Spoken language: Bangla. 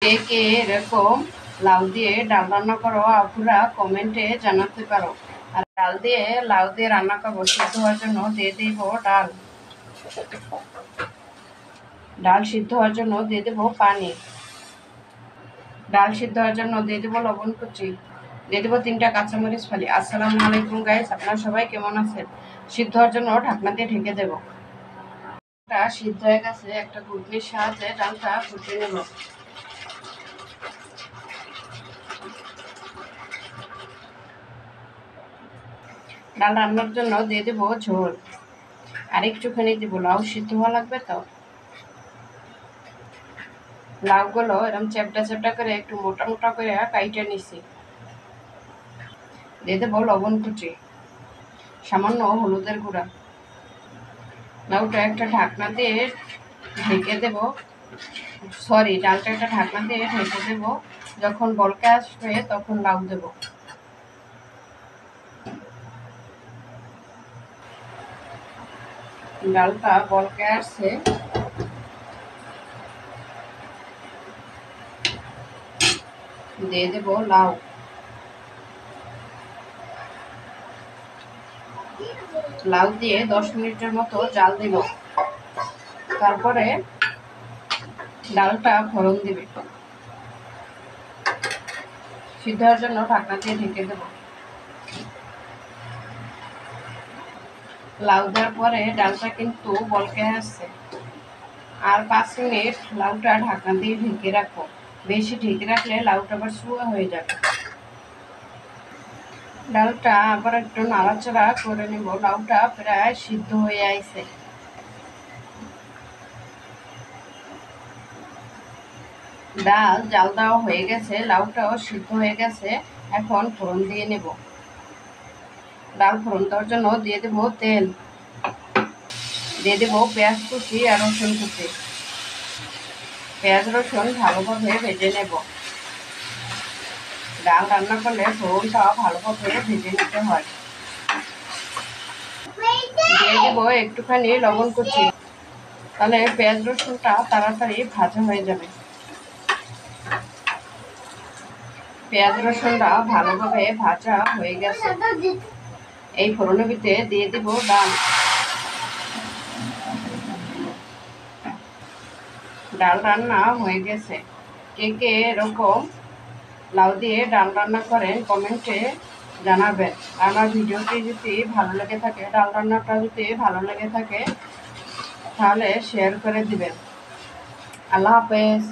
কে কে এরকম লাউ দিয়ে ডাল রান্না করো আপুরা কমেন্টে জানাতে পারো। আর ডাল দিয়ে লাউ দিয়ে রান্না করবো, সিদ্ধ হওয়ার জন্য দিয়ে দিব ডাল। ডাল সিদ্ধ হওয়ার জন্য দিয়ে দেবো পানি। ডাল সিদ্ধ হওয়ার জন্য দিয়ে দেবো লবণ কুচি, দিয়ে দেবো 3টা কাঁচামরিচ ফালি। আসসালামু আলাইকুম গাইস, আপনারা সবাই কেমন আছেন? সিদ্ধ হওয়ার জন্য ঢাকনা দিয়ে ঢেকে দেবো। সিদ্ধ হয়ে গেছে, একটা ঘুটনির সাহায্যে ডালটা ফুটিয়ে নেব। ডাল রান্নার জন্য দিয়ে দেবো ঝোল, আর একটুখানি দেবো লাউ, সিদ্ধ হওয়া লাগবে তো। লাউগুলো এরকম চ্যাপটা চ্যাপটা করে একটু মোটা মোটা করে কাইটে নিছি। দিয়ে দেবো লবণ কুচি, সামান্য হলুদের গুঁড়া। লাউটা একটা ঢাকনা দিয়ে ঢেকে দেব, ডালটা একটা ঢাকনা দিয়ে ঢেকে দেব। যখন বলকে আসবে তখন লাউ দেব। ডালটা বলকে আসছে, দিয়ে দেব লাউ। লাউ দিয়ে 10 মিনিটের মতো জাল দিব, তারপরে ডালটা ফোড়ন দিবে। সিদ্ধ হওয়ার জন্য ঢাকনা দিয়ে ঢেকে দেব। লাউ দেওয়ার পরে ডালটা কিন্তু বলকে আসছে, আর 5 মিনিট লাউটা ঢাকনা দিয়ে ঢেকে রাখবো। বেশি ঢেকে রাখলে লাউটা আবার শুয়া হয়ে যাবে। ডালটা আবার একটু নাড়াচাড়া করে নেব। লাউটা প্রায় সিদ্ধ হয়ে আইছে। ডাল জাল দেওয়া হয়ে গেছে, লাউটাও সিদ্ধ হয়ে গেছে। এখন ফোড়ন দিয়ে নেব। ডাল ফোড়ন দেওয়ার জন্য দিয়ে দেব তেল, দিয়ে দেব পেঁয়াজ কুচি আর রসুন কুচি। পেঁয়াজ রসুন ভালোভাবে ভেজে নেব। ডাল রান্না করলে ফোড়নটা ভালোভাবে ভেজে নিতে হয়। দিয়ে দেবো একটুখানি লবণ কুচি, তাহলে পেঁয়াজ রসুনটা তাড়াতাড়ি ভাজা হয়ে যাবে। পেঁয়াজ রসুনটা ভালোভাবে ভাজা হয়ে গেছে। এই ফোড়নের ভিতরে দিয়ে দিব ডাল। ডাল রান্না হয়ে গেছে। কে কে এরকম লাউ দিয়ে ডাল রান্না করেন কমেন্টে জানাবেন। আমার ভিডিওটি যদি ভালো লেগে থাকে, ডাল রান্নাটা যদি ভালো লেগে থাকে, তাহলে শেয়ার করে দিবেন। আল্লাহ হাফেজ।